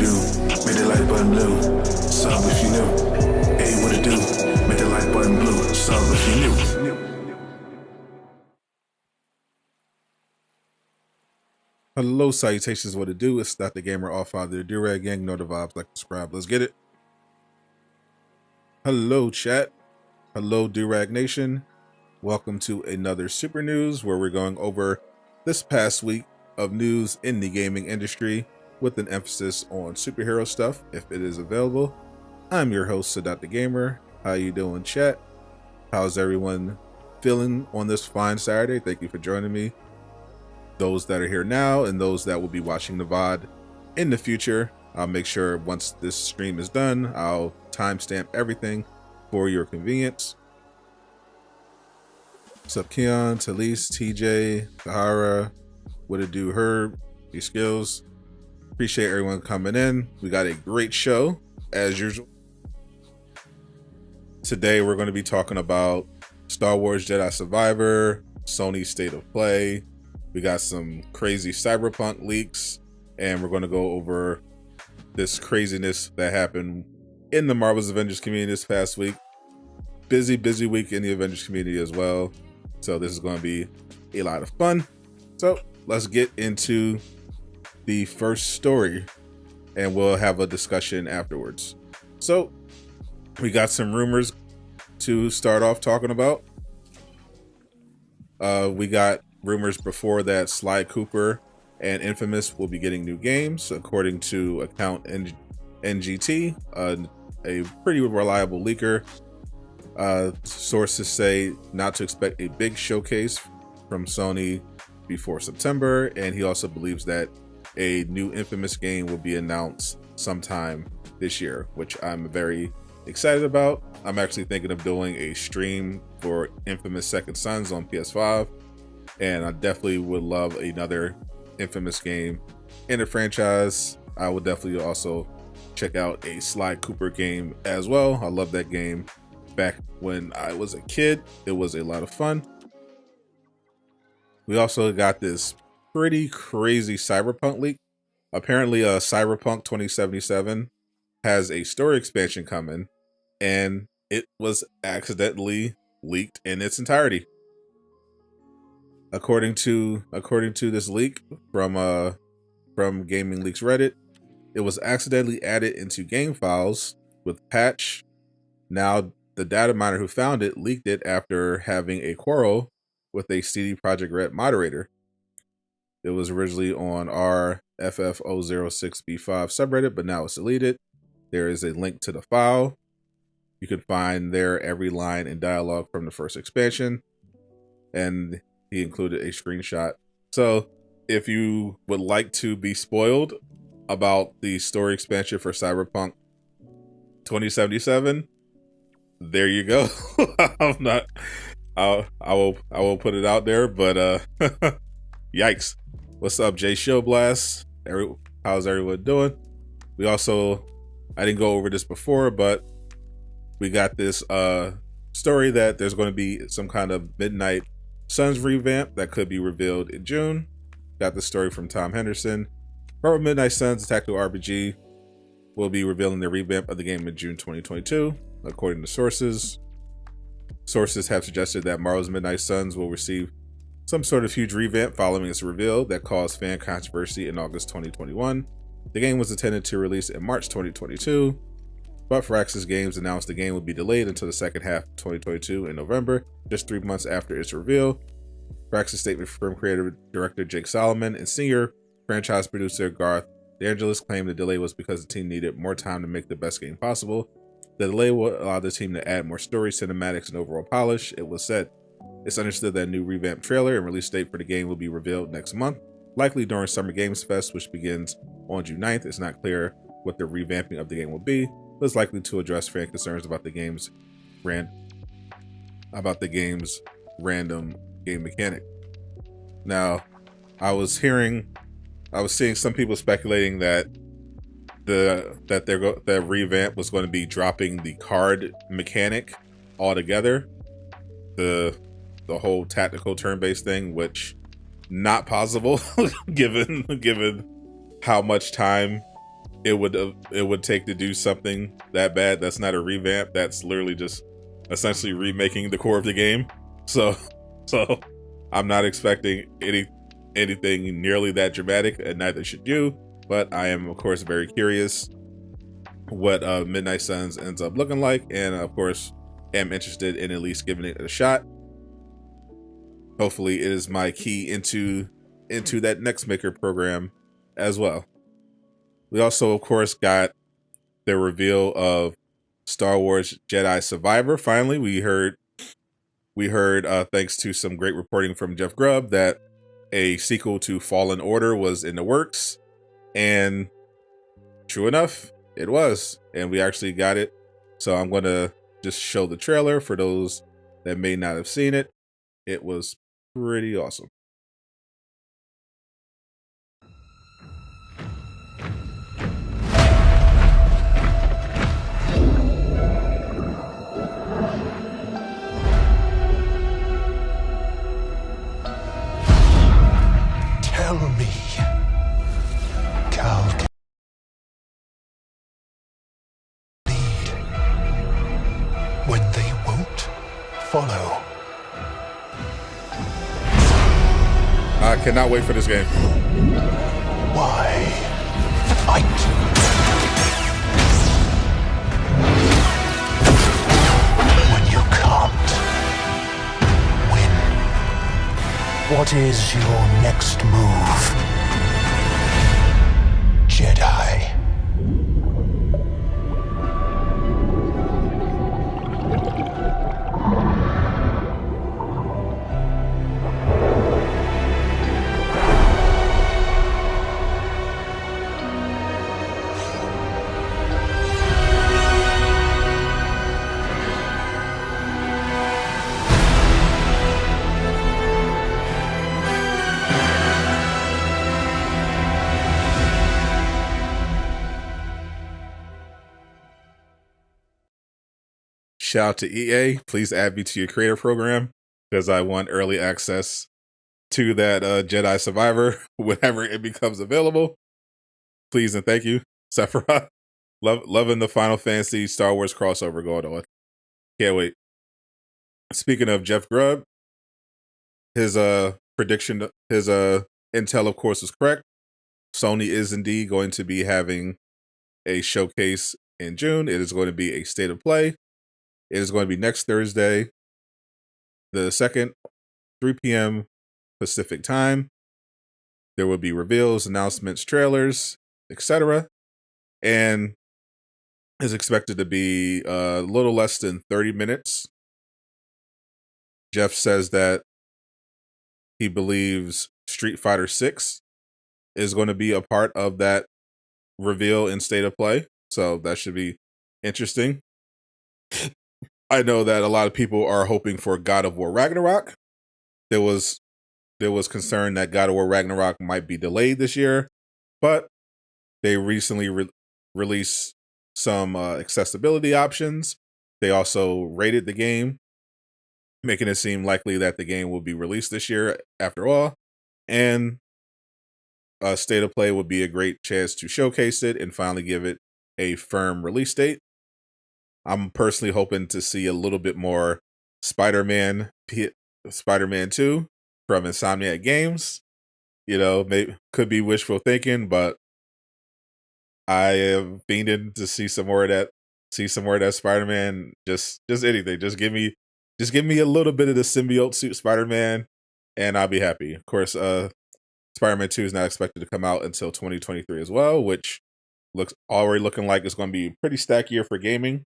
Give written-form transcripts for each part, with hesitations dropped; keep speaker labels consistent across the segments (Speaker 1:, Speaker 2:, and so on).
Speaker 1: do? Make that like button blue. Sub if you new. Hey, what it do? Make that like button blue. Sub if you new.
Speaker 2: Hello, salutations, what it do? It's Dr. Gamer, all father, Durag gang, know the vibes, like, subscribe, let's get it. Hello, chat. Hello, Durag Nation. Welcome to another Super News, where we're going over this past week of news in the gaming industry with an emphasis on superhero stuff, if it is available. I'm your host, Sadot the Gamer. How you doing, chat? How's everyone feeling on this fine Saturday? Thank you for joining me. Those that are here now and those that will be watching the VOD in the future, I'll make sure once this stream is done, I'll timestamp everything for your convenience. What's up, Keon, Talise, TJ, Sahara, what it do, Herb, these skills. Appreciate everyone coming in. We got a great show as usual. Today we're going to be talking about Star Wars Jedi Survivor, Sony State of Play. We got some crazy Cyberpunk leaks, and we're going to go over this craziness that happened in the Marvel's Avengers community this past week. Busy week in the Avengers community as well. So this is going to be a lot of fun. So let's get into the first story, and we'll have a discussion afterwards. So we got some rumors to start off talking about. We got rumors before that Sly Cooper and Infamous will be getting new games, according to account NGT, a pretty reliable leaker. Sources say not to expect a big showcase from Sony before September, and he also believes that a new Infamous game will be announced sometime this year, which I'm very excited about. I'm actually thinking of doing a stream for Infamous Second Sons on PS5. And I definitely would love another Infamous game in the franchise. I would definitely also check out a Sly Cooper game as well. I love that game. Back when I was a kid, it was a lot of fun. We also got this pretty crazy Cyberpunk leak. Apparently, Cyberpunk 2077 has a story expansion coming, and it was accidentally leaked in its entirety. According to this leak from Gaming Leaks Reddit, it was accidentally added into game files with patch. Now the data miner who found it leaked it after having a quarrel with a CD Projekt Red moderator. It was originally on our FF006B5 subreddit, but now it's deleted. There is a link to the file. You can find there every line in dialogue from the first expansion, and he included a screenshot. So if you would like to be spoiled about the story expansion for Cyberpunk 2077, there you go. I will put it out there, but yikes. What's up, Jay Showblast? How's everyone doing? We also, I didn't go over this before, but we got this story that there's going to be some kind of Midnight Suns revamp that could be revealed in June. Got the story from Tom Henderson. Marvel Midnight Suns Tactical RPG will be revealing the revamp of the game in June 2022, according to sources. Sources have suggested that Marvel's Midnight Suns will receive some sort of huge revamp following its reveal that caused fan controversy in August 2021. The game was intended to release in March 2022, but Firaxis Games announced the game would be delayed until the second half of 2022 in November, just 3 months after its reveal. Firaxis statement from creative director Jake Solomon and senior franchise producer Garth DeAngelis claimed the delay was because the team needed more time to make the best game possible. The delay will allow the team to add more story, cinematics, and overall polish. It was said. It's understood that a new revamped trailer and release date for the game will be revealed next month, likely during Summer Games Fest, which begins on June 9th. It's not clear what the revamping of the game will be, but it's likely to address fan concerns about the game's random game mechanic. Now, I was seeing some people speculating that that revamp was going to be dropping the card mechanic altogether, the whole tactical turn-based thing, which not possible given how much time it would take to do something that bad. That's not a revamp. That's literally just essentially remaking the core of the game. So so I'm not expecting anything nearly that dramatic, and neither should you. But I am of course very curious what Midnight Suns ends up looking like, and of course am interested in at least giving it a shot. Hopefully it is my key into that next maker program as well. We also of course got the reveal of Star Wars Jedi Survivor. Finally, we heard thanks to some great reporting from Jeff Grubb, that a sequel to Fallen Order was in the works, and true enough, it was, and we actually got it. So I'm going to just show the trailer for those that may not have seen it. It was pretty awesome.
Speaker 1: Tell me, Cal can lead when they won't follow.
Speaker 2: I cannot wait for this game.
Speaker 1: Why fight? When you can't win. What is your next move, Jedi?
Speaker 2: Shout out to EA. Please add me to your creator program, because I want early access to that Jedi Survivor whenever it becomes available. Please and thank you. Sephiroth. Loving the Final Fantasy Star Wars crossover going on. Can't wait. Speaking of Jeff Grubb, his prediction, his intel of course was correct. Sony is indeed going to be having a showcase in June. It is going to be a state of play. It is going to be next Thursday, the 2nd, 3 p.m. Pacific time. There will be reveals, announcements, trailers, etc. And is expected to be a little less than 30 minutes. Jeff says that he believes Street Fighter 6 is going to be a part of that reveal in state of play. So that should be interesting. I know that a lot of people are hoping for God of War Ragnarok. There was concern that God of War Ragnarok might be delayed this year, but they recently released some accessibility options. They also rated the game, making it seem likely that the game will be released this year after all. And State of Play would be a great chance to showcase it and finally give it a firm release date. I'm personally hoping to see a little bit more Spider-Man 2 from Insomniac Games. You know, could be wishful thinking, but I am fiending to see some more of that. See some more of that Spider-Man. Just anything. Just give me a little bit of the symbiote suit Spider-Man, and I'll be happy. Of course, Spider-Man 2 is not expected to come out until 2023 as well, which already looking like it's going to be a pretty stacked year for gaming.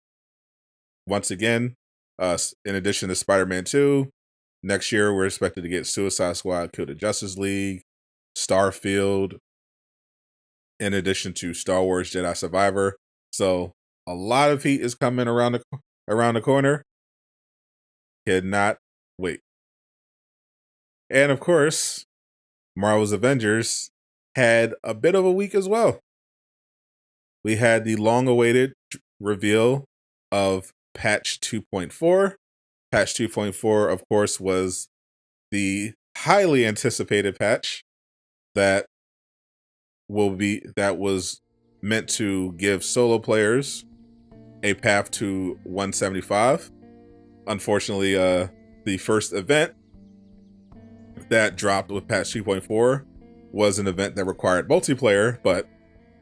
Speaker 2: Once again, in addition to Spider-Man 2, next year we're expected to get Suicide Squad, Kill the Justice League, Starfield, in addition to Star Wars Jedi Survivor. So a lot of heat is coming around the corner. Cannot wait. And of course, Marvel's Avengers had a bit of a week as well. We had the long-awaited reveal of Patch 2.4. Patch 2.4, of course, was the highly anticipated patch that was meant to give solo players a path to 175. Unfortunately, the first event that dropped with patch 2.4 was an event that required multiplayer, but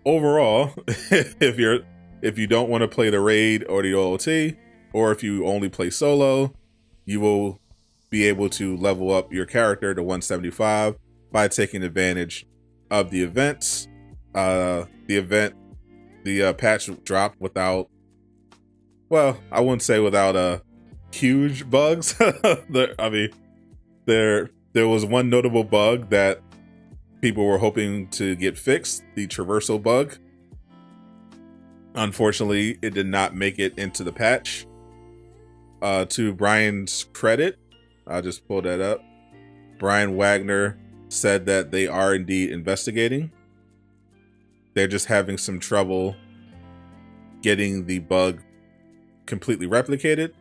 Speaker 2: overall, if you don't want to play the raid or the OOT, or if you only play solo, you will be able to level up your character to 175 by taking advantage of the events. The patch dropped without, well, I wouldn't say without huge bugs. There was one notable bug that people were hoping to get fixed, the traversal bug. Unfortunately, it did not make it into the patch. To Brian's credit, I'll just pull that up. Brian Wagner said that they are indeed investigating. They're just having some trouble getting the bug completely replicated.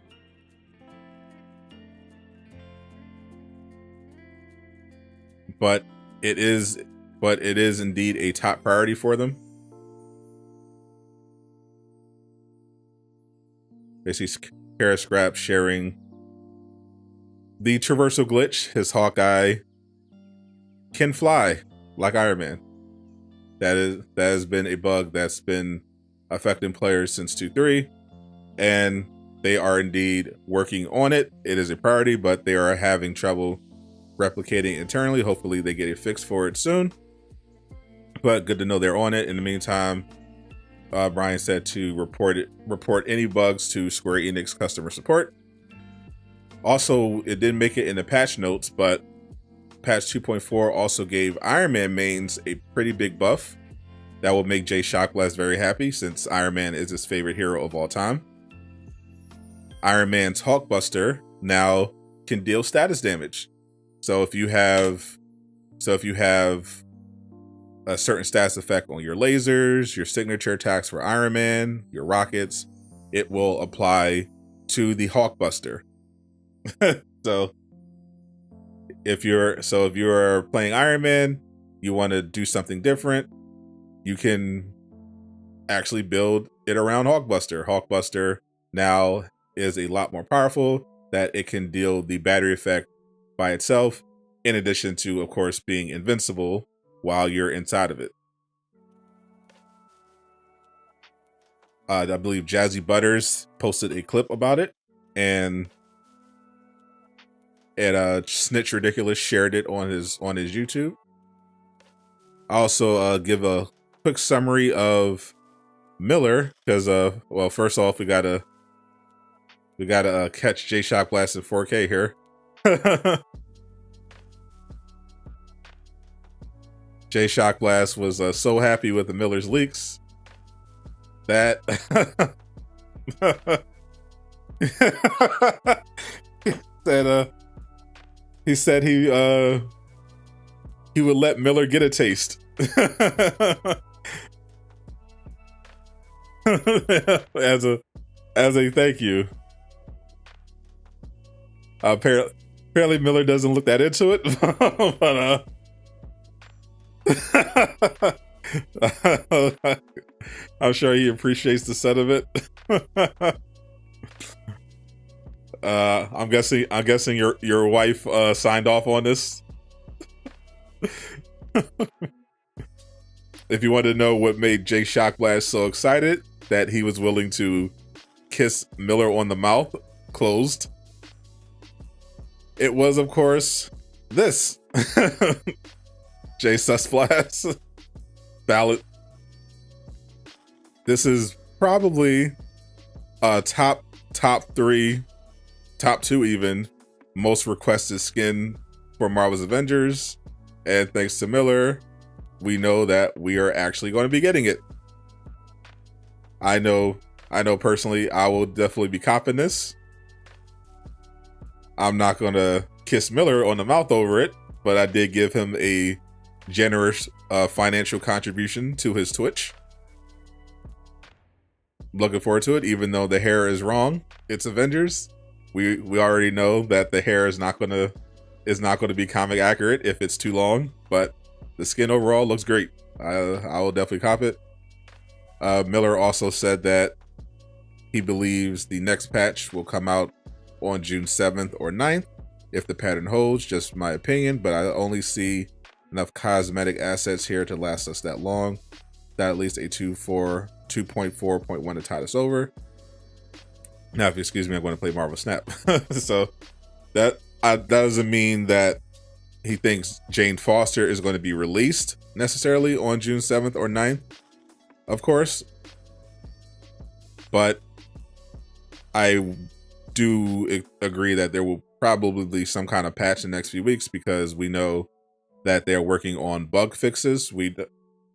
Speaker 2: But it is indeed a top priority for them. Basically, Kara Scrap sharing the traversal glitch. His Hawkeye can fly like Iron Man. That has been a bug that's been affecting players since 2.3, and they are indeed working on it. It is a priority, but they are having trouble replicating internally. Hopefully they get a fix for it soon, but good to know they're on it. In the meantime, Brian said to report any bugs to Square Enix customer support. Also, it didn't make it in the patch notes, but patch 2.4 also gave Iron Man mains a pretty big buff that will make Jay Shockblast very happy, since Iron Man is his favorite hero of all time. Iron Man's Hulkbuster now can deal status damage. So if you have a certain status effect on your lasers, your signature attacks for Iron Man, your rockets, it will apply to the Hulkbuster. So if you're playing Iron Man, you want to do something different, you can actually build it around Hulkbuster. Hulkbuster now is a lot more powerful, that it can deal the battery effect by itself, in addition to, of course, being invincible while you're inside of it. I believe Jazzy Butters posted a clip about it, and Snitch Ridiculous shared it on his YouTube. I'll also give a quick summary of Miller, because well, first off, we gotta catch J Shock Blast in 4K here. J Shock Blast was so happy with the Miller's leaks that he said he would let Miller get a taste. as a thank you. Apparently Miller doesn't look that into it, but I'm sure he appreciates the set of it. I'm guessing your wife signed off on this. If you want to know what made Jay Shockblast so excited that he was willing to kiss Miller on the mouth closed, it was, of course, this. Jay Susblast ballot. This is probably top 3, top 2 even, most requested skin for Marvel's Avengers. And thanks to Miller, we know that we are actually going to be getting it. I know personally, I will definitely be copping this. I'm not going to kiss Miller on the mouth over it, but I did give him a generous financial contribution to his Twitch. Looking forward to it, even though the hair is wrong. It's Avengers. We already know that the hair is not gonna be comic accurate if it's too long, but the skin overall looks great. I will definitely cop it. Miller also said that he believes the next patch will come out on June 7th or 9th if the pattern holds. Just my opinion, but I only see enough cosmetic assets here to last us that long. That at least a 2.4.1 to tide us over. Now, if you excuse me, I'm going to play Marvel Snap. So that doesn't mean that he thinks Jane Foster is going to be released necessarily on June 7th or 9th, of course. But I do agree that there will probably be some kind of patch in the next few weeks, because we know that they're working on bug fixes.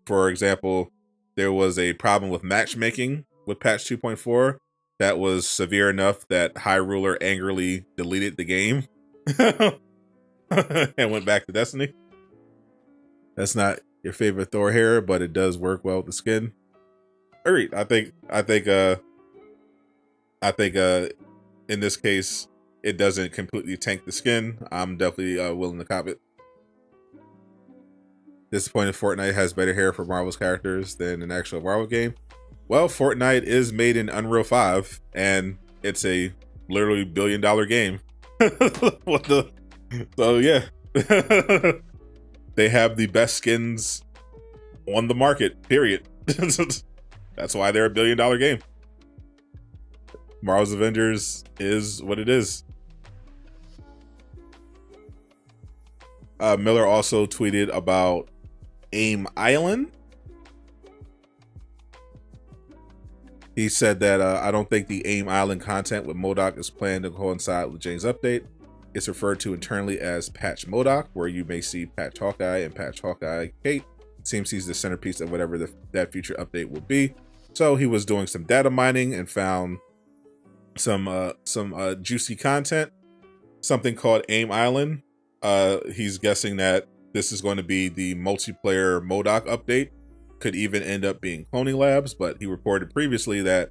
Speaker 2: For example, there was a problem with matchmaking with patch 2.4 that was severe enough that High Ruler angrily deleted the game and went back to Destiny. That's not your favorite Thor hair, but it does work well with the skin. Agreed. I think in this case, it doesn't completely tank the skin. I'm definitely willing to cop it. Disappointed Fortnite has better hair for Marvel's characters than an actual Marvel game. Well, Fortnite is made in Unreal 5, and it's a literally $1 billion game. So yeah. They have the best skins on the market, period. That's why they're $1 billion game. Marvel's Avengers is what it is. Miller also tweeted about AIM Island. He said that I don't think the AIM Island content with MODOK is planned to coincide with Jane's update. It's referred to internally as Patch MODOK, where you may see Patch Hawkeye and Patch Hawkeye Kate. Seems he's the centerpiece of whatever that future update will be. So he was doing some data mining and found some juicy content, something called AIM Island. He's guessing that this is going to be the multiplayer MODOK update. Could even end up being cloning labs, but he reported previously that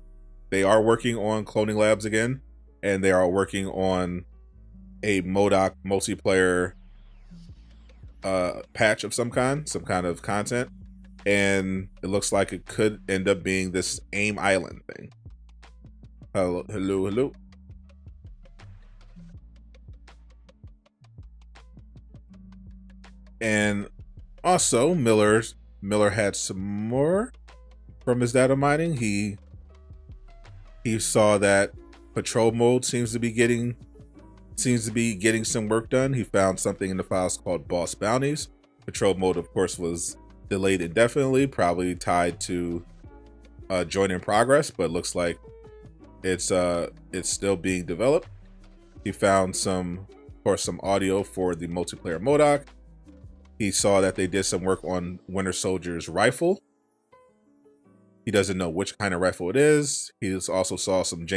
Speaker 2: they are working on cloning labs again, and they are working on a MODOK multiplayer patch of some kind of content, and it looks like it could end up being this AIM Island thing. Hello. And also Miller had some more from his data mining. He saw that patrol mode seems to be getting some work done. He found something in the files called boss bounties. Patrol mode, of course, was delayed indefinitely, probably tied to join in progress, but looks like it's still being developed. He found some audio for the multiplayer MODOK. He saw that they did some work on Winter Soldier's rifle. He doesn't know which kind of rifle it is. He also saw some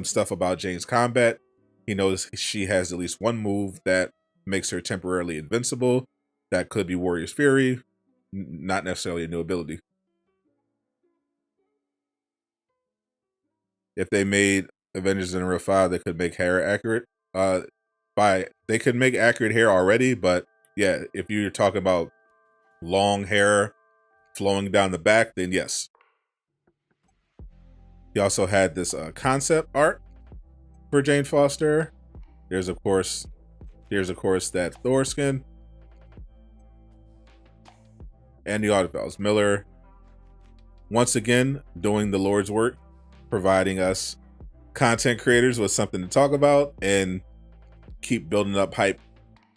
Speaker 2: stuff about Jane's combat. He knows she has at least one move that makes her temporarily invincible. That could be Warrior's Fury, not necessarily a new ability. If they made Avengers in Real 5, they could make hair accurate. They could make accurate hair already, but yeah, if you're talking about long hair flowing down the back, then yes. He also had this concept art for Jane Foster. There's of course that Thor skin. And the audio files. Miller, once again, doing the Lord's work, providing us content creators with something to talk about and keep building up hype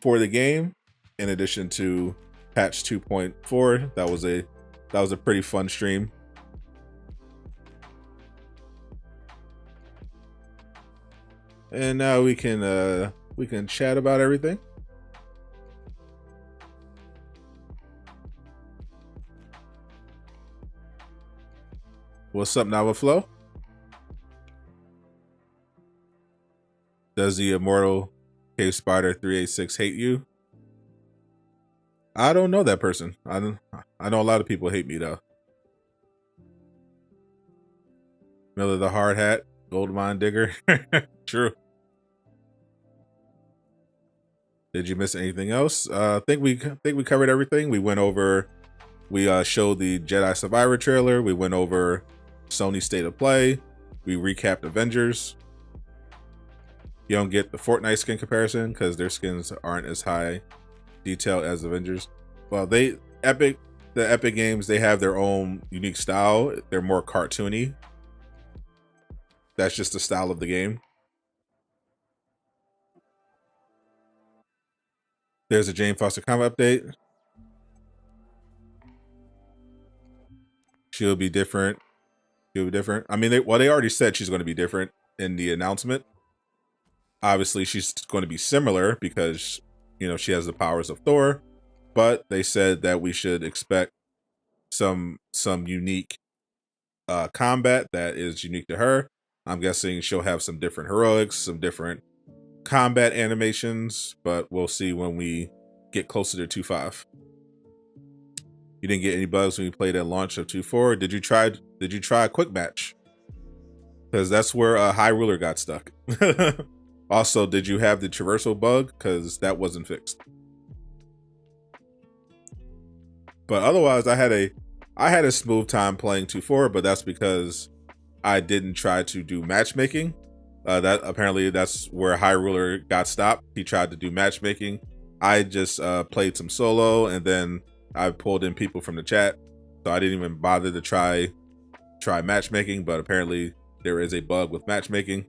Speaker 2: for the game. In addition to patch 2.4, that was a pretty fun stream. And now we can chat about everything. What's up now with Flo? Does the immortal Cave Spider 386 hate you? I don't know that person. I know a lot of people hate me though. Miller the Hard Hat, Gold Mine Digger. True. Did you miss anything else? I think we covered everything. We went over We showed the Jedi Survivor trailer. We went over Sony State of Play. We recapped Avengers. You don't get the Fortnite skin comparison because their skins aren't as high detail as Avengers. Well, the Epic games, they have their own unique style. They're more cartoony. That's just the style of the game. There's a Jane Foster combat update. She'll be different. She'll be different. I mean, they already said she's going to be different in the announcement. Obviously, she's going to be similar because, you know, she has the powers of Thor. But they said that we should expect some unique combat that is unique to her. I'm guessing she'll have some different heroics, some different combat animations, but we'll see when we get closer to 2.5. You didn't get any bugs when you played at launch of 2.4. Did you try a quick match? Because that's where High Ruler got stuck. Also, did you have the traversal bug? Because that wasn't fixed. But otherwise, I had a smooth time playing 2.4, but that's because I didn't try to do matchmaking. That's where High Ruler got stopped. He tried to do matchmaking. I just played some solo, and then I pulled in people from the chat, so I didn't even bother to try matchmaking. But apparently, there is a bug with matchmaking,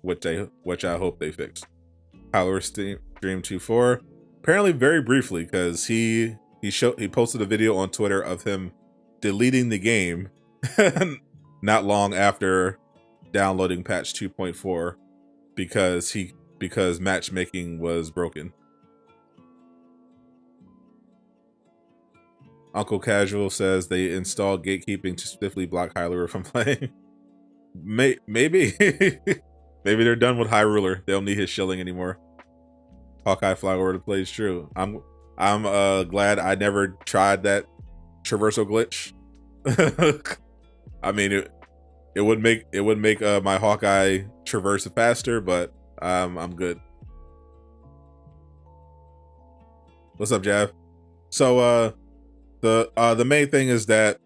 Speaker 2: which I hope they fix. Howler Stream 2.4, apparently very briefly, because he posted a video on Twitter of him deleting the game not long after downloading patch 2.4 because matchmaking was broken. Uncle Casual says they installed gatekeeping to swiftly block High Ruler from playing. Maybe maybe they're done with High Ruler. They don't need his shilling anymore. Hawkeye fly over to play is true. I'm glad I never tried that traversal glitch. I mean, it would make my Hawkeye traverse faster, but I'm good. What's up, Jav? So the main thing is that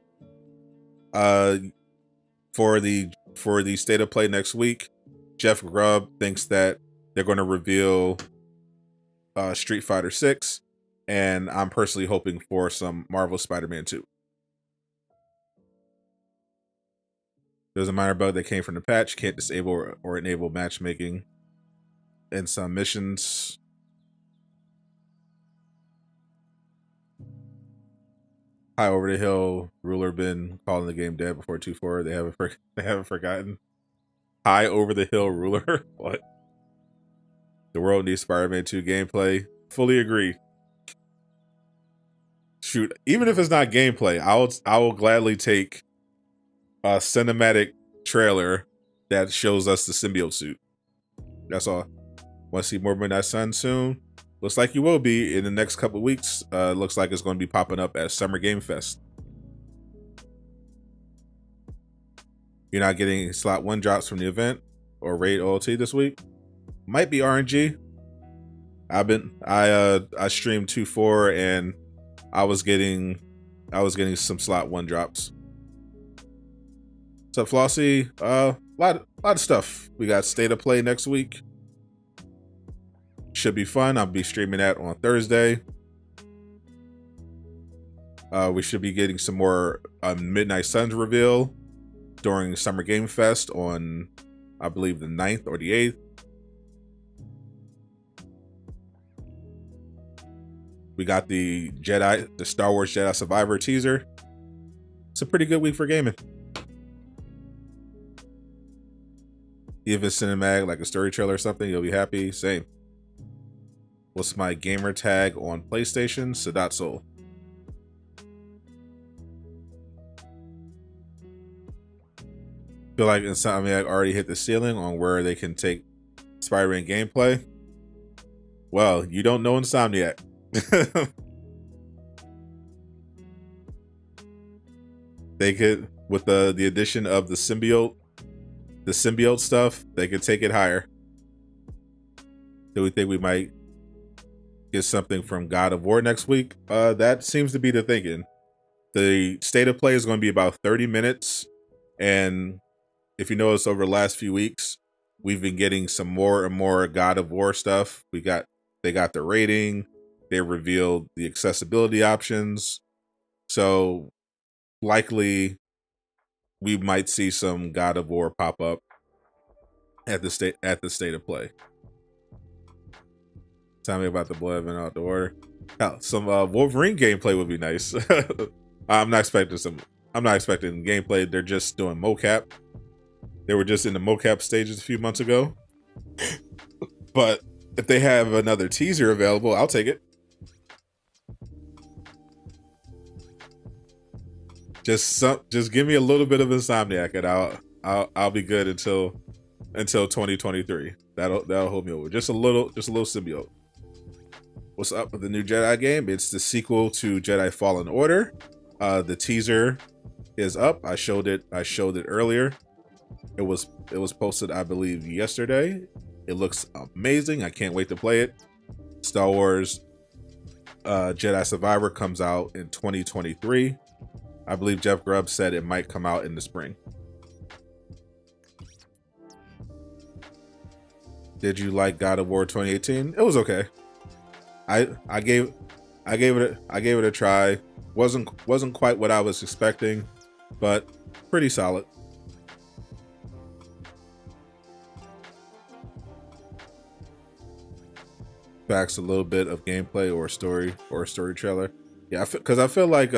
Speaker 2: for the state of play next week, Jeff Grubb thinks that they're going to reveal Street Fighter 6, and I'm personally hoping for some Marvel Spider-Man 2. There's a minor bug that came from the patch. Can't disable or enable matchmaking in some missions. High over the hill, Ruler been calling the game dead before 2.4. They haven't forgotten. High over the hill, Ruler. What? The world needs Spider-Man 2 gameplay. Fully agree. Shoot, even if it's not gameplay, I will gladly take a cinematic trailer that shows us the symbiote suit. That's all. Want to see more Midnight Sun soon? Looks like you will be in the next couple of weeks. Looks like it's going to be popping up at Summer Game Fest. You're not getting slot 1 drops from the event or raid OLT this week. Might be RNG. I streamed 2.4 and I was getting some slot 1 drops. What's up, Flossie? Lot of stuff. We got State of Play next week. Should be fun. I'll be streaming that on Thursday. We should be getting some more Midnight Suns reveal during Summer Game Fest on, I believe, the 9th or the 8th. We got the Star Wars Jedi Survivor teaser. It's a pretty good week for gaming. If it's cinematic, like a story trailer or something, you'll be happy. Same. What's my gamer tag on PlayStation? Sadot Soul. Feel like Insomniac already hit the ceiling on where they can take Spider-Man gameplay. Well, you don't know Insomniac. They could, with the addition of the symbiote stuff, they could take it higher. Do we think we might get something from God of War next week? That seems to be the thinking. The state of play is going to be about 30 minutes. And if you notice, over the last few weeks, we've been getting some more and more God of War stuff. They got the rating, they revealed the accessibility options. So likely we might see some God of War pop up at the state of play. Tell me about the blood and out the order. Hell, some Wolverine gameplay would be nice. I'm not expecting gameplay. They're just doing mocap. They were just in the mocap stages a few months ago. But if they have another teaser available, I'll take it. Just give me a little bit of Insomniac, and I'll be good until 2023. That'll hold me over. Just a little symbiote. What's up with the new Jedi game? It's the sequel to Jedi Fallen Order. The teaser is up. I showed it earlier. It was posted, I believe, yesterday. It looks amazing. I can't wait to play it. Star Wars Jedi Survivor comes out in 2023. I believe Jeff Grubb said it might come out in the spring. Did you like God of War 2018? It was okay. I gave it a try. Wasn't quite what I was expecting, but pretty solid. Backs a little bit of gameplay or a story trailer. Yeah, because I feel like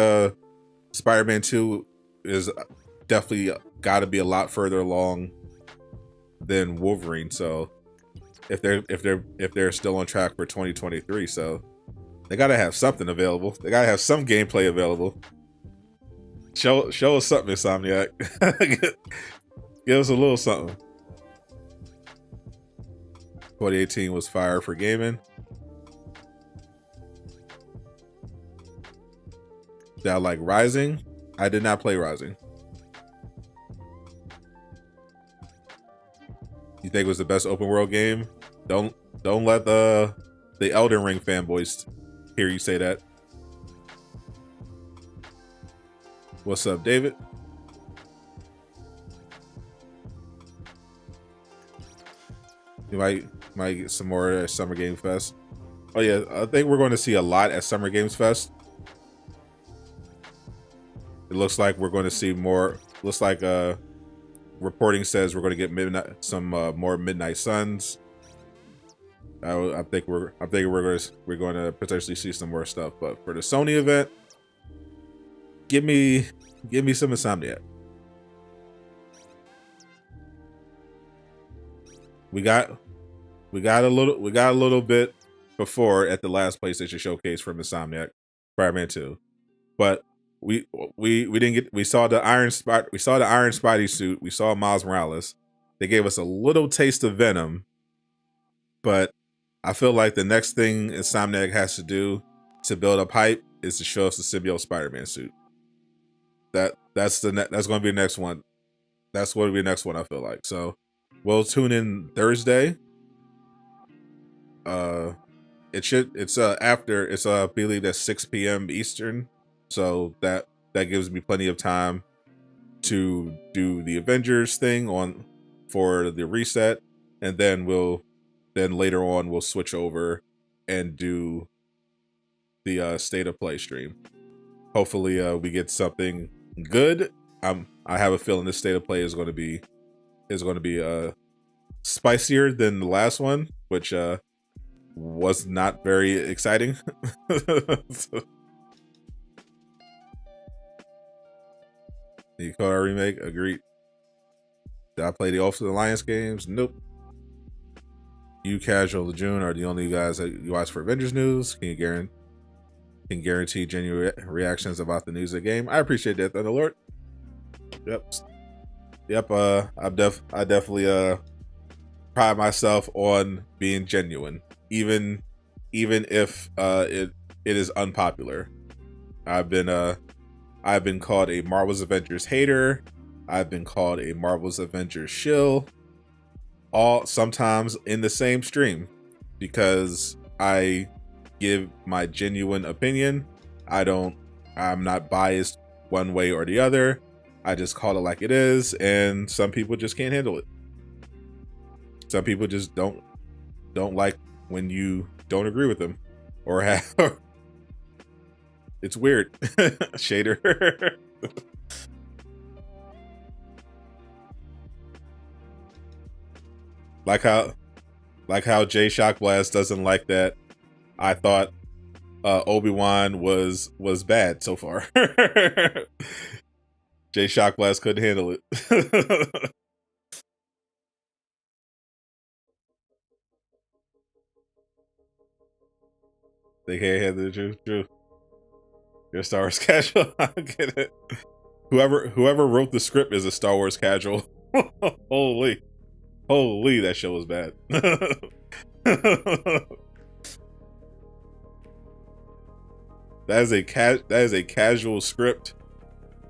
Speaker 2: Spider-Man 2 is definitely got to be a lot further along than Wolverine. So if they're still on track for 2023, so they got to have something available. They got to have some gameplay available. Show us something, Insomniac. Give us a little something. 2018 was fire for gaming. Did I like Rising? I did not play Rising. You think it was the best open world game? Don't let the Elden Ring fanboys hear you say that. What's up, David? You might get some more at Summer Game Fest. Oh yeah, I think we're going to see a lot at Summer Games Fest. It looks like we're going to see more. Looks like reporting says we're going to get some more Midnight Suns. I think we're going to potentially see some more stuff. But for the Sony event, give me some Insomniac. We got a little bit before at the last PlayStation showcase from Insomniac, Spider-Man 2, but we didn't get. We saw the Iron Spidey suit. We saw Miles Morales. They gave us a little taste of Venom, but I feel like the next thing Insomniac has to do to build up hype is to show us the symbiote Spider-Man suit. That's going to be the next one. That's going to be the next one. I feel like so. We'll tune in Thursday. I believe that's 6 p.m. Eastern. So that gives me plenty of time to do the Avengers thing for the reset, and then later on we'll switch over and do the state of play stream. Hopefully we get something good. I have a feeling this state of play is going to be spicier than the last one, which was not very exciting. So, you call our remake? Agreed. Did I play the Ultimate Alliance games? Nope. You, Casual, the June are the only guys that you watch for Avengers news. Can guarantee genuine reactions about the news of the game. I appreciate that, Thunderlord. Yep. I definitely pride myself on being genuine, even if it is unpopular. I've been called a Marvel's Avengers hater. I've been called a Marvel's Avengers shill, all sometimes in the same stream, because I give my genuine opinion. I'm not biased one way or the other. I just call it like it is, and some people just can't handle it. Some people just don't like when you don't agree with them, or have. It's weird. Shader. like how Jay Shockblast doesn't like that. I thought Obi-Wan was bad so far. Jay Shockblast couldn't handle it. They can't handle the truth. True. You're a Star Wars casual. I get it. Whoever wrote the script is a Star Wars casual. Holy, that show was bad. That is a casual script,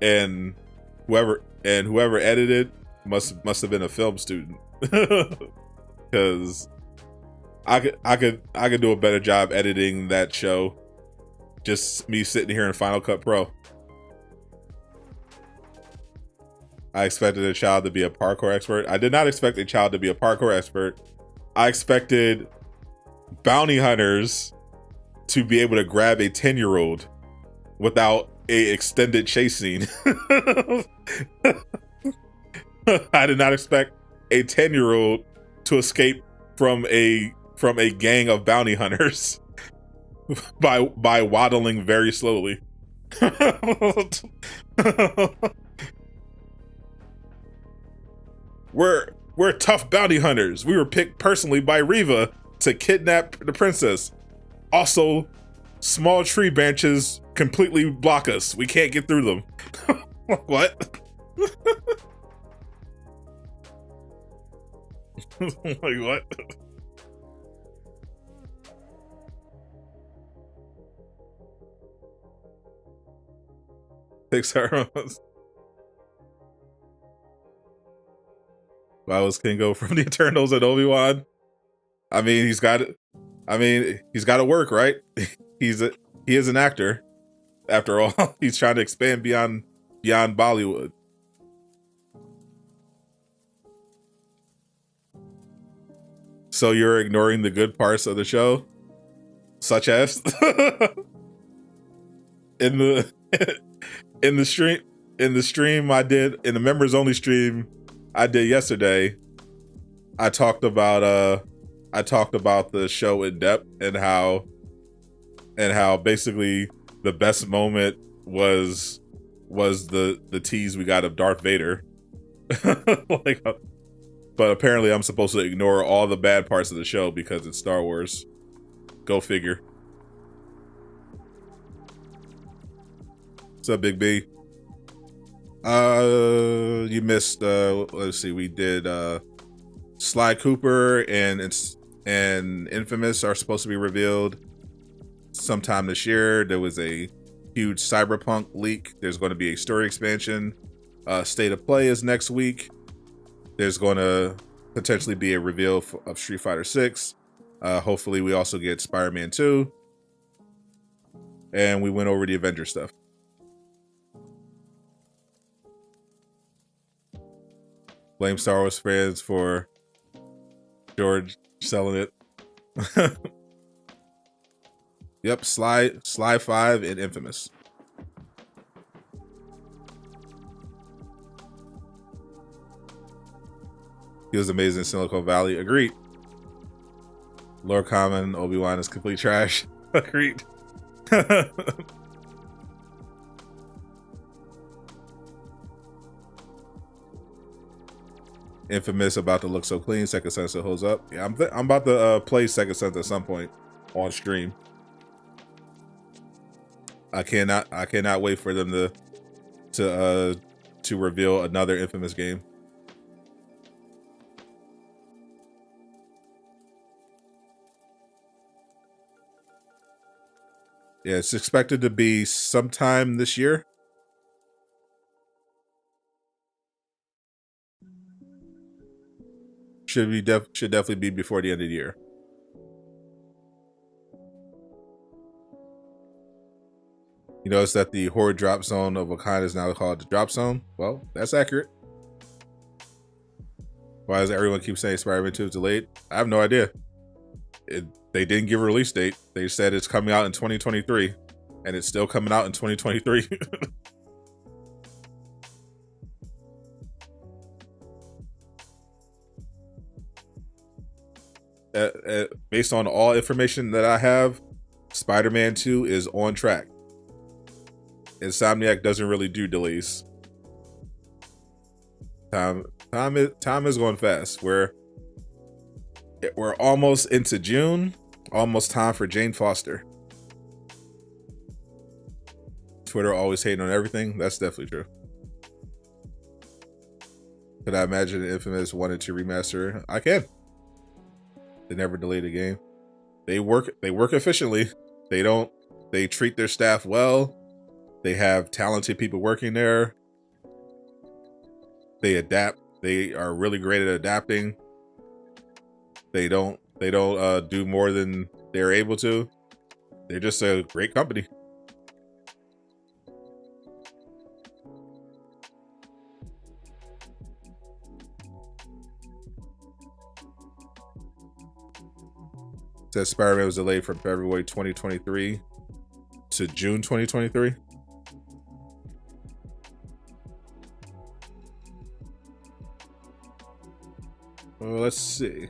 Speaker 2: and whoever edited must have been a film student, because I could do a better job editing that show. Just me sitting here in Final Cut Pro. I expected a child to be a parkour expert. I did not expect a child to be a parkour expert. I expected bounty hunters to be able to grab a 10-year-old without a extended chase scene. I did not expect a 10-year-old to escape from a gang of bounty hunters by waddling very slowly. We're tough bounty hunters. We were picked personally by Reva to kidnap the princess. Also, small tree branches completely block us. We can't get through them. What? Like what? Pixar. Why was Kingo from the Eternals and Obi-Wan? I mean, he's got to work, right? He is an actor. After all, he's trying to expand beyond Bollywood. So you're ignoring the good parts of the show, such as in the stream I did, in the members only stream I did yesterday. I talked about the show in depth, and how basically the best moment was the tease we got of Darth Vader. But apparently I'm supposed to ignore all the bad parts of the show because it's Star Wars. Go figure. What's up, Big B? You missed, let's see, we did Sly Cooper and Infamous are supposed to be revealed sometime this year. There was a huge Cyberpunk leak. There's going to be a story expansion. State of Play is next week. There's going to potentially be a reveal of Street Fighter 6. Hopefully we also get Spider-Man 2. And we went over the Avengers stuff. Blame Star Wars fans for George selling it. Yep, Sly 5 and Infamous. He was amazing in Silicon Valley. Agreed. Lord Common, Obi-Wan is complete trash. Agreed. Infamous about to look so clean. Second Sunset holds up. Yeah, I'm about to play Second Sunset at some point on stream. I cannot wait for them to reveal another Infamous game. Yeah, it's expected to be sometime this year. Should definitely be before the end of the year. You notice that the horde drop zone of Wakanda is now called the drop zone? Well, that's accurate. Why does everyone keep saying Spider-Man 2 is delayed? I have no idea. They didn't give a release date. They said it's coming out in 2023, and it's still coming out in 2023. Based on all information that I have, Spider-Man 2 is on track. Insomniac doesn't really do delays. Time is going fast. We're almost into June. Almost time for Jane Foster. Twitter always hating on everything. That's definitely true. Could I imagine Infamous wanted to remaster? I can. They never delayed a game. They work efficiently. They treat their staff well. They have talented people working there. They adapt. They are really great at adapting. They don't do more than they're able to. They're just a great company. It says Spider-Man was delayed from February 2023 to June 2023. Well, let's see.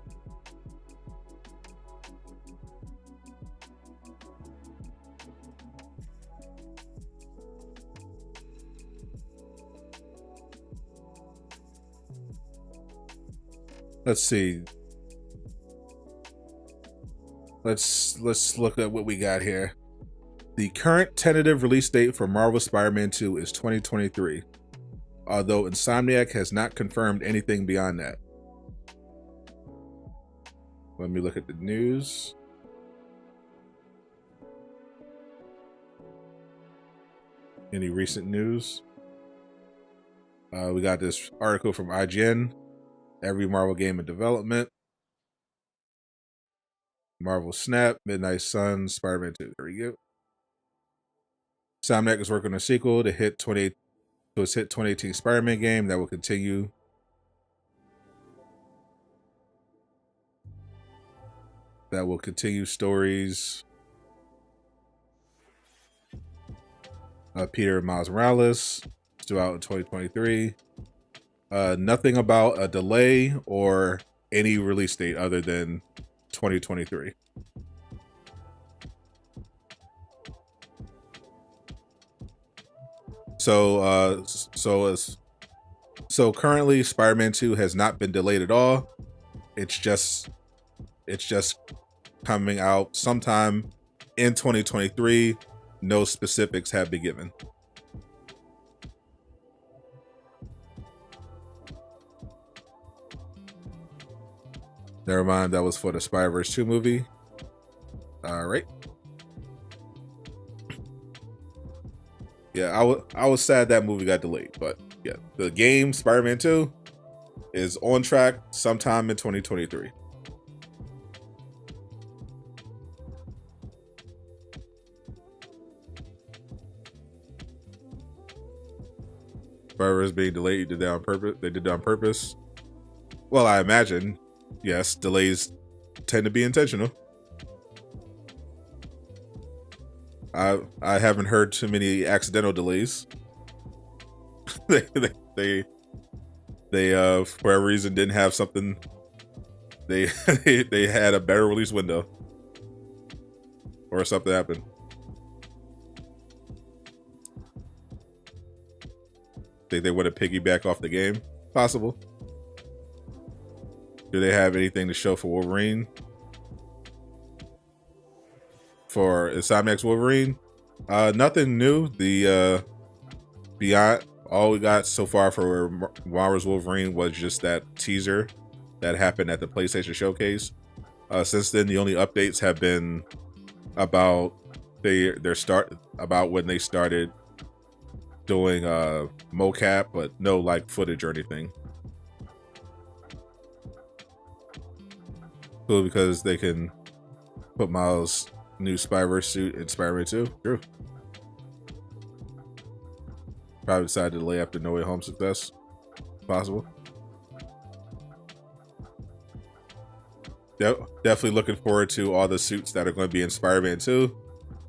Speaker 2: Let's see. Let's look at what we got here. The current tentative release date for Marvel Spider-Man 2 is 2023, although Insomniac has not confirmed anything beyond that. Let me look at the news. Any recent news? We got this article from IGN. Every Marvel game in development. Marvel Snap, Midnight Sun, Spider-Man 2. There we go. Insomniac is working on a sequel to its hit 2018 Spider-Man game that will continue. Stories. Peter and Miles Morales. Still out in 2023. Nothing about a delay or any release date other than 2023. So currently Spider-Man 2 has not been delayed at all. It's just coming out sometime in 2023. No specifics have been given. Never mind, that was for the Spider-Verse 2 movie. All right. Yeah, I was sad that movie got delayed, but yeah, the game Spider-Man 2 is on track sometime in 2023. Spider-Verse being delayed, they did that on purpose. Well, I imagine. Yes, delays tend to be intentional. I haven't heard too many accidental delays. they for whatever reason didn't have something. They they had a better release window, or something happened. Think they would have piggyback off the game? Possible. Do they have anything to show for Wolverine? For Insomniac's Wolverine? Nothing new. The beyond all we got so far for Marvel's Wolverine was just that teaser that happened at the PlayStation Showcase. Since then, the only updates have been about about when they started doing mocap, but no like footage or anything. Cool, because they can put Miles' new Spider-Verse suit in Spider-Man 2. True. Probably decided to delay after No Way Home success. Possible. Definitely looking forward to all the suits that are going to be in Spider-Man 2.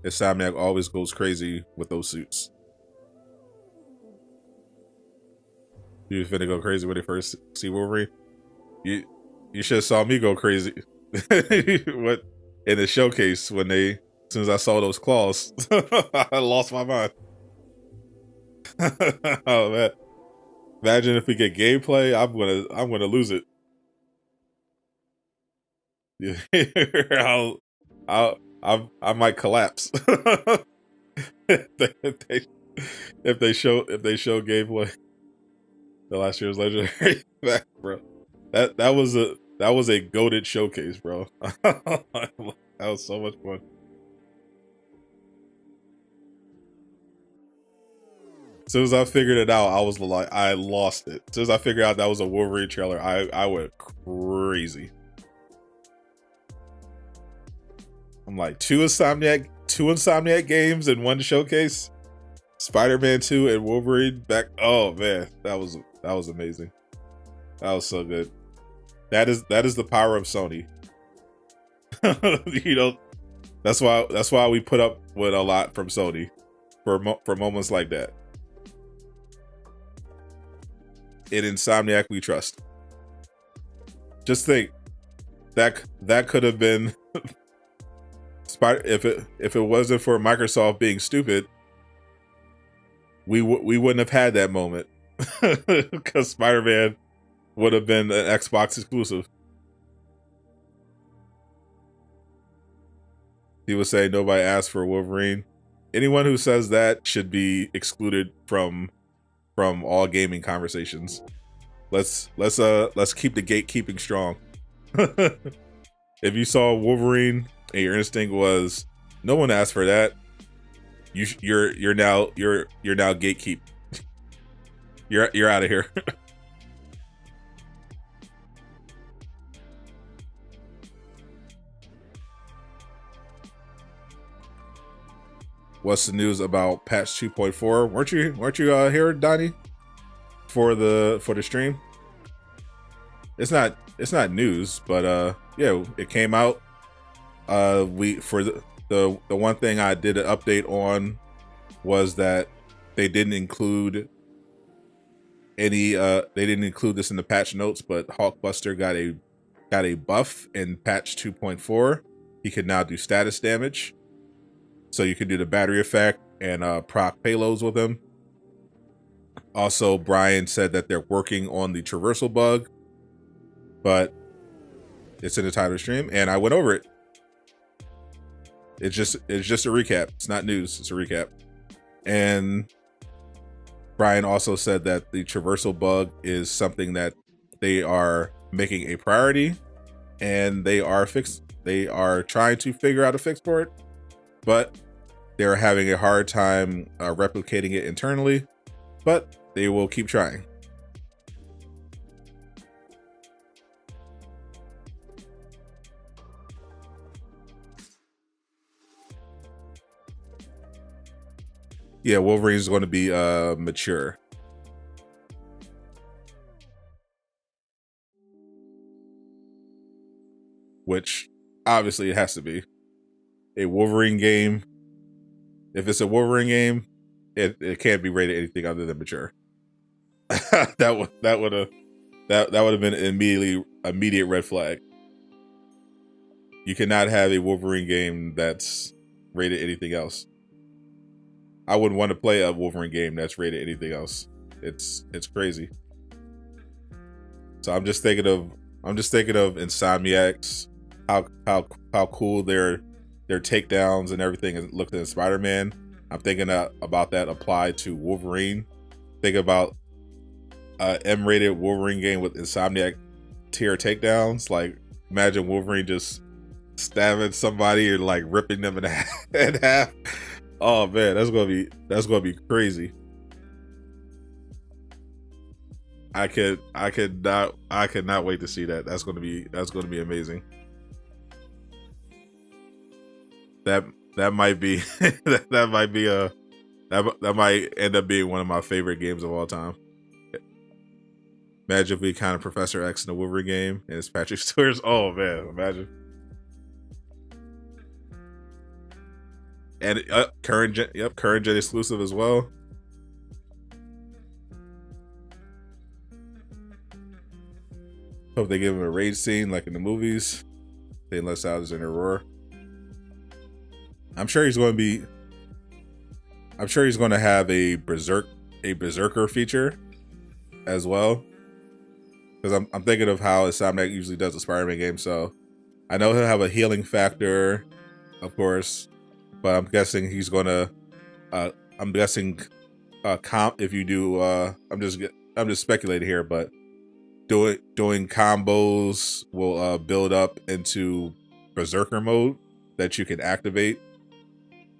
Speaker 2: Insomniac always goes crazy with those suits. You finna go crazy when they first see Wolverine? You should have saw me go crazy. What in the showcase when as soon as I saw those claws, I lost my mind. Oh man. Imagine if we get gameplay, I'm gonna lose it. Yeah. I might collapse. if they show gameplay. The last year's legendary back, bro. That was a goated showcase, bro. That was so much fun. As soon as I figured it out, I was like, I lost it. As soon as I figured out that was a Wolverine trailer, I went crazy. I'm like, two Insomniac games in one showcase. Spider-Man 2 and Wolverine back. Oh man, that was amazing. That was so good. That is the power of Sony. You know, that's why we put up with a lot from Sony for moments like that. In Insomniac we trust. Just think that could have been if it wasn't for Microsoft being stupid, we wouldn't have had that moment. Because Spider-Man would have been an Xbox exclusive. He was saying nobody asked for Wolverine. Anyone who says that should be excluded from all gaming conversations. Let's keep the gatekeeping strong. If you saw Wolverine and your instinct was no one asked for that, you're now gatekeep. You're out of here. What's the news about patch 2.4? Weren't you here, Donnie, for the stream? It's not news, but yeah, it came out. The one thing I did an update on was that they didn't include this in the patch notes, but Hulkbuster got a buff in patch 2.4. He can now do status damage. So you can do the battery effect and proc payloads with him. Also, Brian said that they're working on the traversal bug, but it's in the title of the stream, and I went over it. It's just a recap. It's not news. It's a recap. And Brian also said that the traversal bug is something that they are making a priority, and they are trying to figure out a fix for it, but they're having a hard time replicating it internally, but they will keep trying. Yeah, Wolverine is going to be mature. Which obviously it has to be. A Wolverine game. If it's a Wolverine game, it can't be rated anything other than mature. that would have been an immediate red flag. You cannot have a Wolverine game that's rated anything else. I wouldn't want to play a Wolverine game that's rated anything else. It's crazy. So I'm just thinking of Insomniacs, how cool their takedowns and everything looked in Spider-Man. I'm thinking about that applied to Wolverine. Think about M-rated Wolverine game with Insomniac tier takedowns. Like, imagine Wolverine just stabbing somebody and like ripping them in half. Oh man, that's gonna be crazy. I could not wait to see that. That's gonna be amazing. That might be that That might end up being one of my favorite games of all time. Imagine if we kind of Professor X in the Wolverine game and it's Patrick Stewart. Oh man, imagine. And current gen exclusive as well. Hope they give him a raid scene like in the movies. They let Alexander roar. I'm sure he's going to have a berserker feature as well. Because I'm thinking of how Insomniac usually does the Spider-Man game, so I know he'll have a healing factor, of course, but I'm guessing he's gonna. If you do, I'm just speculating here, but doing combos will build up into berserker mode that you can activate,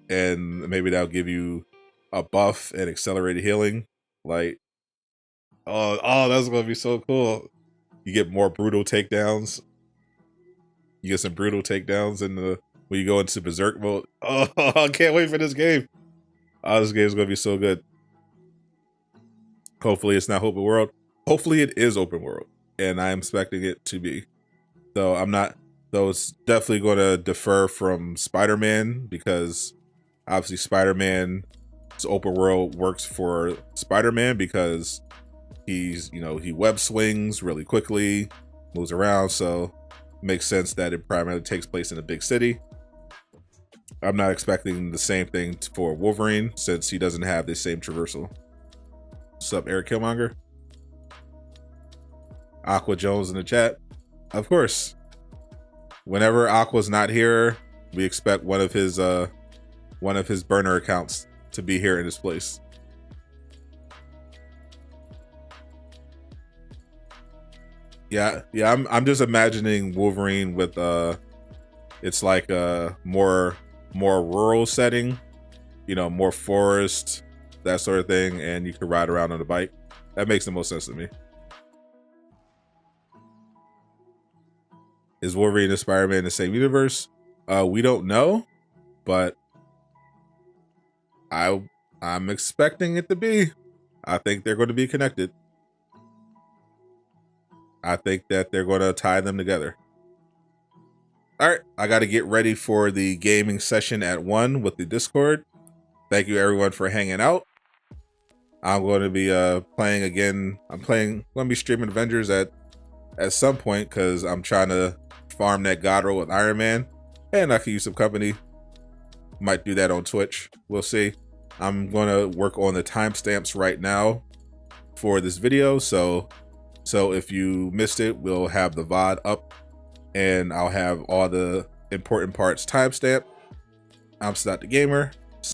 Speaker 2: and maybe that'll give you a buff and accelerated healing. Like, oh, that's gonna be so cool. You get more brutal takedowns. You get some brutal takedowns when you go into berserk mode. Oh, I can't wait for this game. Oh, this game is gonna be so good. Hopefully it's not open world. Hopefully it is open world, and I'm expecting it to be. Though I'm not. Though it's definitely going to differ from Spider-Man, because obviously Spider-Man's open world works for Spider-Man because he web swings really quickly, moves around, so it makes sense that it primarily takes place in a big city. I'm not expecting the same thing for Wolverine since he doesn't have the same traversal. What's up, Eric Killmonger? Aqua Jones in the chat. Of course. Whenever Aqua's not here, we expect one of his burner accounts to be here in his place. Yeah, I'm just imagining Wolverine with it's like a more rural setting, more forest, that sort of thing, and you can ride around on a bike. That makes the most sense to me. Is Wolverine and Spider-Man in the same universe? We don't know, but I'm expecting it to be. I think they're going to be connected. I think that they're going to tie them together. All right, I got to get ready for the gaming session at 1 with the Discord. Thank you everyone for hanging out. I'm going to be playing again. I'm going to be streaming Avengers at some point because I'm trying to farm that god roll with Iron Man, and I could use some company. Might do that on Twitch. We'll see. I'm going to work on the timestamps right now for this video, so if you missed it, we'll have the VOD up and I'll have all the important parts timestamped. I'm Sadot the Gamer.